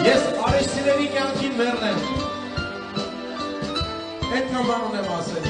Ես արեշտիների կյանքին մերն եմ, այդքան բան ունեմ ասել։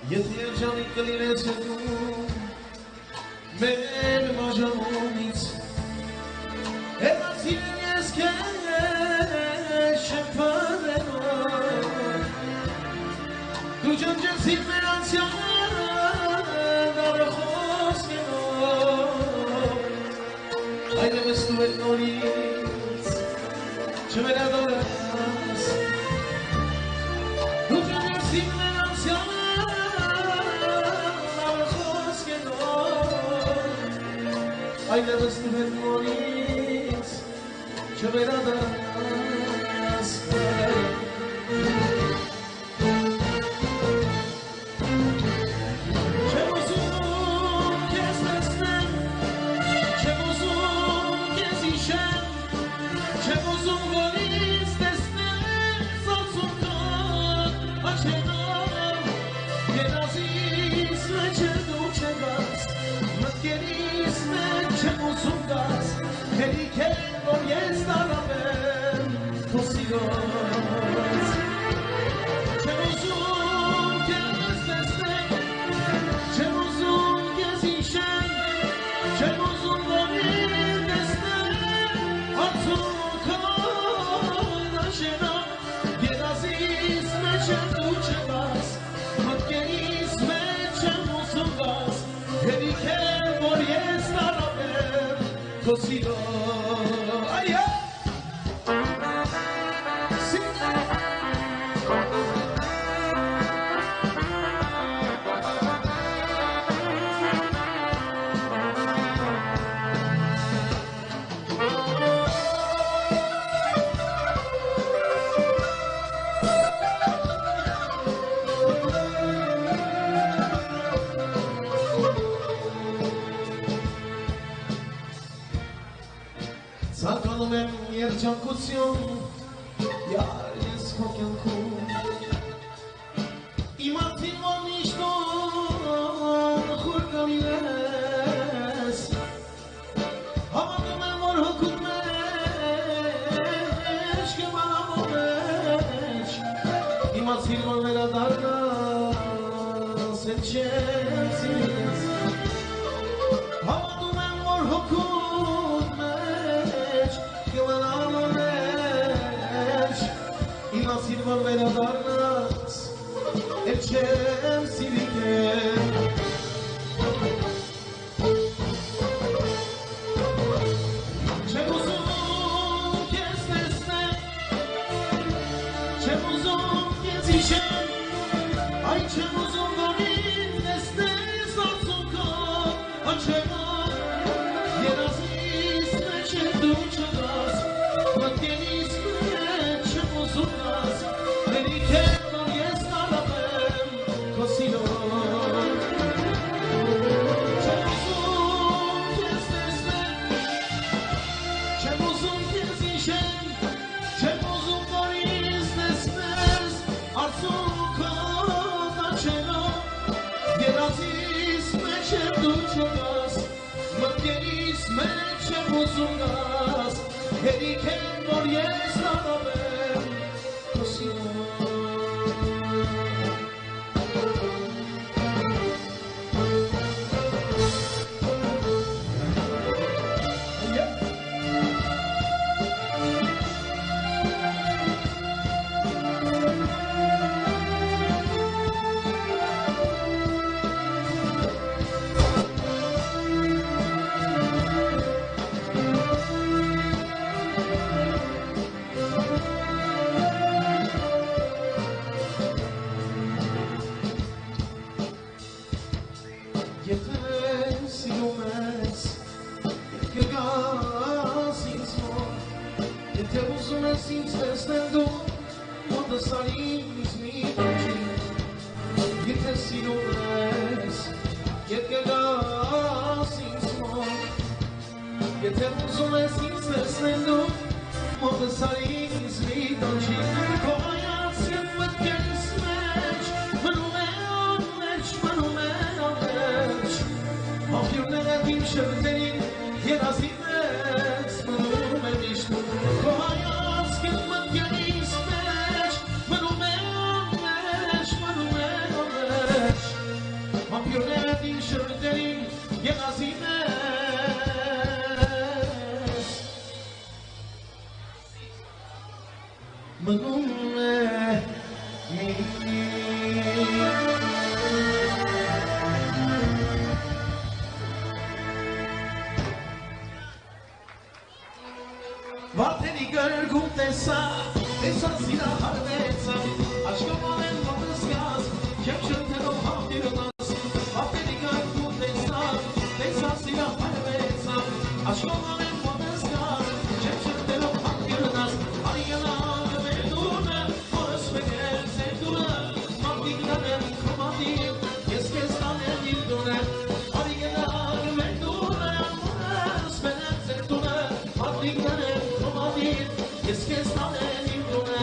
Եթե երջանիկ կլինես դու մեր բաժանումից, հեռացիր ես քեզ շփվելով, դու ջնջեցիր մեր անցյալը խոսքերով, այլևս դու էլ նորից չվերադառնաս, դու ջնջեցիր մեր անցյալը այլևս դու հետ նորից չվերադառնաս Չեմ ուզում քեզ տեսնել, չեմ ուզում քեզ հիշել, չեմ ուզում որ ինձ տեսնել ծածուկան աչքերով, երազիս մեջ դու չգաս, մտքերիս մեջ չեմ ուզում գաս, հերիք է որ ես տարավեմ քո սիրոց Չեմ ուզում քեզ տեսնել, չեմ ուզում քեզ հիշել, չեմ ուզում որ ինձ տեսնել արցունքան աշերով, երազիս մեջ դու չգաս, մտքերիս մեջ չեմ ուզում գաս, հերիք է որ ես տարավեմ քո սիրոց Այո Ցանկանում եմ երջանկություն, յար ես քո կյանքում Իմացին որ միշտ խուր կլինես Հավատում եմ որ հոգուտ մեջ կմահավոր մեջ Իմացին որ վերադառնաս էլ չեմ սիրես Հավատում եմ որ հոգուտ Իմացիր որ վերադառնաս, էլ չեմ սիրի քեզ Չեմ ուզում քեզ տեսնել, չեմ ուզում քեզ հիշել, այ չեմ ուզում որ ինձ տեսնես արցունքով աչքերով, երազիս մեջ դու չգաս, մտքերիս մեջ չեմ ուզում գաս, հերիք է որ ես տարավեմ քո սիրոց Չեմ ուզում քեզ տեսնել, չեմ ուզում քեզ հիշել, չեմ ուզում որ ինձ տեսնես արցունքով աչքերով, երազիս մեջ դու չգաս, մտքերիս մեջ չեմ ուզում գաս, հերիք է որ ես տարավեմ քո սիրոց Եկեղաս ինձ մոտ Եթե ուզում ես ինձ տեսնելու Մոտս արի ինձ մի տանջի Քո հայացքը մտքերս մեջ Մնում է անմեջ, մնում է անմեջ Աղբյուրները իմ շրտերին երազի մեծ Մնում է միշտ Քո հայացքը մտքերս մեջ Մնում է անմեջ, մնում է անմեջ Աղբյուրները իմ շրտերին երազի մեծ Մնում է Վարդերի գրգում տեսա սիրա հարվեցա Աշկով ամեն մոտս գազ Քեմ շրթելով հավդիրնաս Վարդերի գրգում տեսա սիրա հարվեցա Աշկով ամեն մոտս գազ Քեմ շրթելով հավդիրնաս Արիգանակ մեր դուրը Որս մեկել ձեր դուրը Մարդիկ դանեմ կոմադիր Ես կեզ դանեմ իմ դուրը Արիգանակ մեր դուրը Որս մեկել ձեր դուրը Մարդիկ դանեմ Ես կեզ տանեմ իմ դունը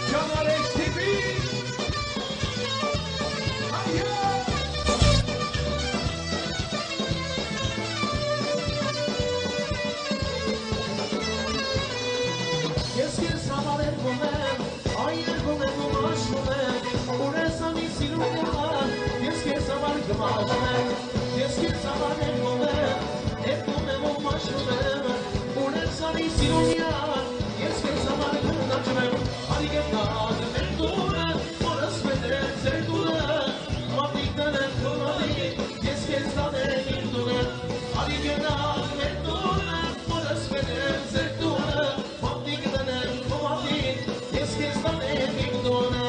Ճանարեշ տիպի Ես կեզ համար երգում եմ Այ երգում եմ ու մաշվում եմ Ուր ես անի սիրում եմ Ես կեզ համար գմաշում եմ Ես կեզ համար երգում եմ Երգում եմ ու մաշվում եմ Ուր ես անի սիրում եմ Ես կեզ համար գմաշում եմ Արիգանակ մեր դուրը Որս մետել ձեր դուրը Մարդիկ դանեմ կոմադիր Ես կեզ տանեմ իմ դուրը Արիգանակ մեր դուրը Որս մետել ձեր դուրը Մարդիկ դանեմ կոմադիր Ես կեզ տանեմ իմ դուրը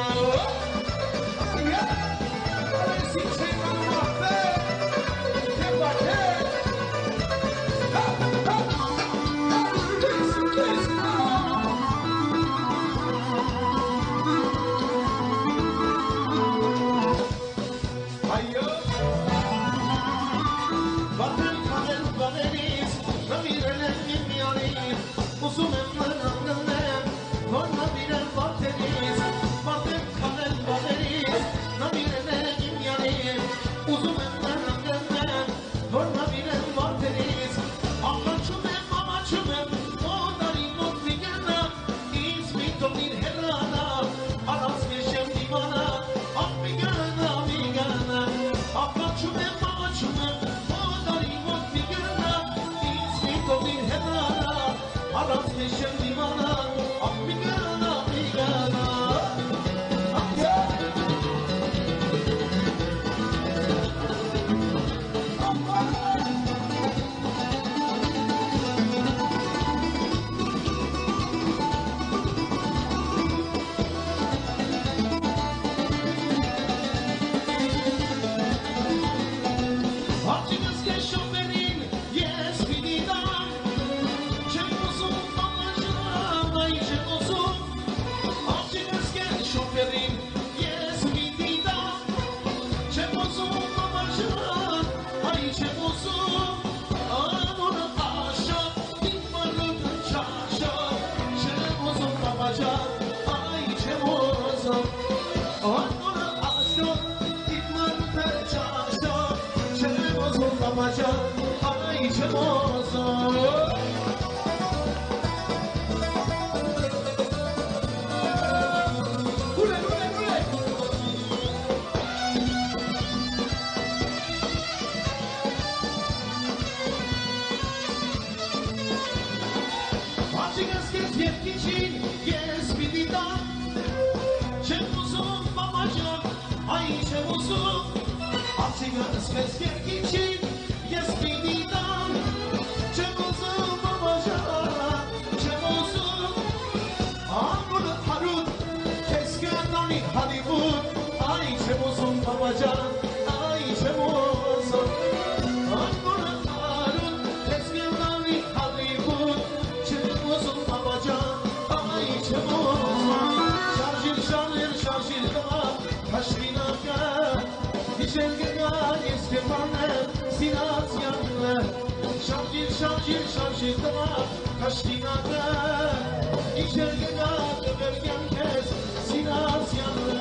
Ուզում եմ մնամ գնեմ, որ նավիրեմ վարդերից Մարդեմ քանել բաներից, նավիրեմ իմ յանին Ուզում եմ մնամ գնեմ, որ նավիրեմ վարդերից Աղաչում եմ, մոտարի մոտ մի գնա Ինձ մի տողին հեռանա, առած մեզ եմ դիմանա Աղ մի գնա Աղաչում եմ, մոտարի մոտ մի գնա Ինձ մի տողին հեռանա Առած մեզ եմ դիմանա, աղ մի գնա Աղջիկս կեզ շոպերին ես պիտի դամ Չեմ ուզում բամաժան, այ չեմ ուզում Աղջիկս կեզ շոպերին ես պիտի դամ Չեմ ուզում բամաժան, այ չեմ ուզում Անոնը աշատ, իմ մարութը չաշատ Չեմ ուզում բամաժան, այ չեմ ուզում Անոնը աշատ, իմ մարութը չաշատ Բամաժան, այ չեմ ուզում Աղջիկս կեզ երկիչին ես պիտի տամ Չեմ ուզում բամաժան, այ չեմ ուզում Աղջիկս կեզ երկիչին ես պիտի տամ Չեմ ուզում Շանջիր տղա, կաշկինակը, իջեր գնակ, վերգյան կեզ, սինացյանը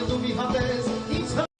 Du mi habes itzamar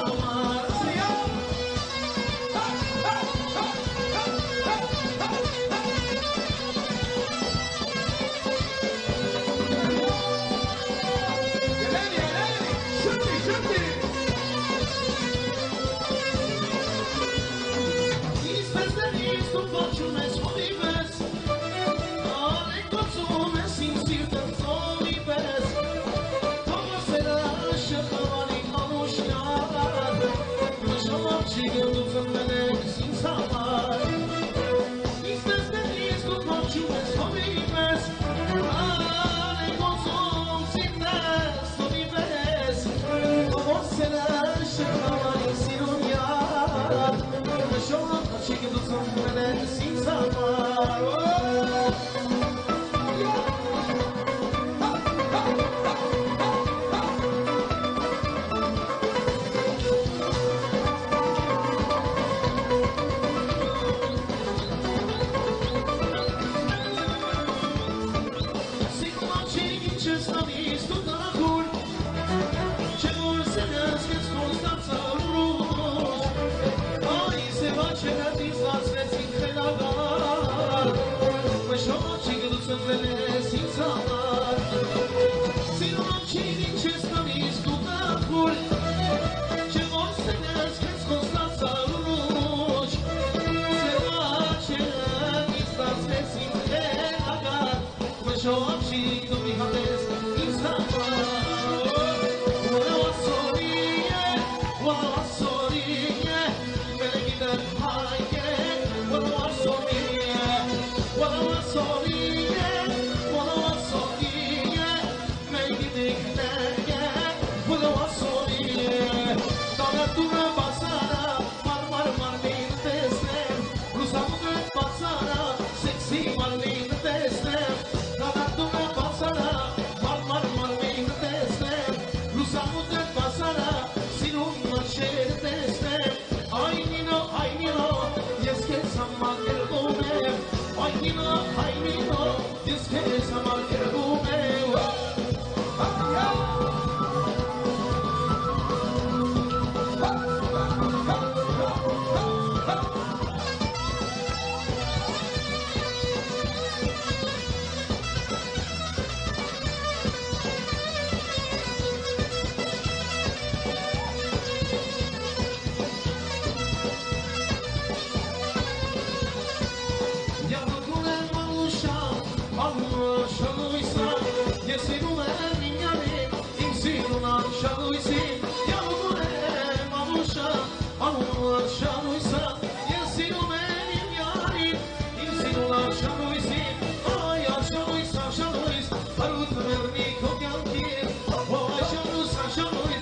Shall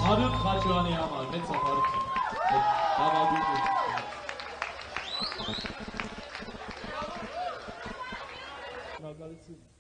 Արուտ Խաչյանի համար մեծ սավարություն, հավագույն։ Շնորհակալություն։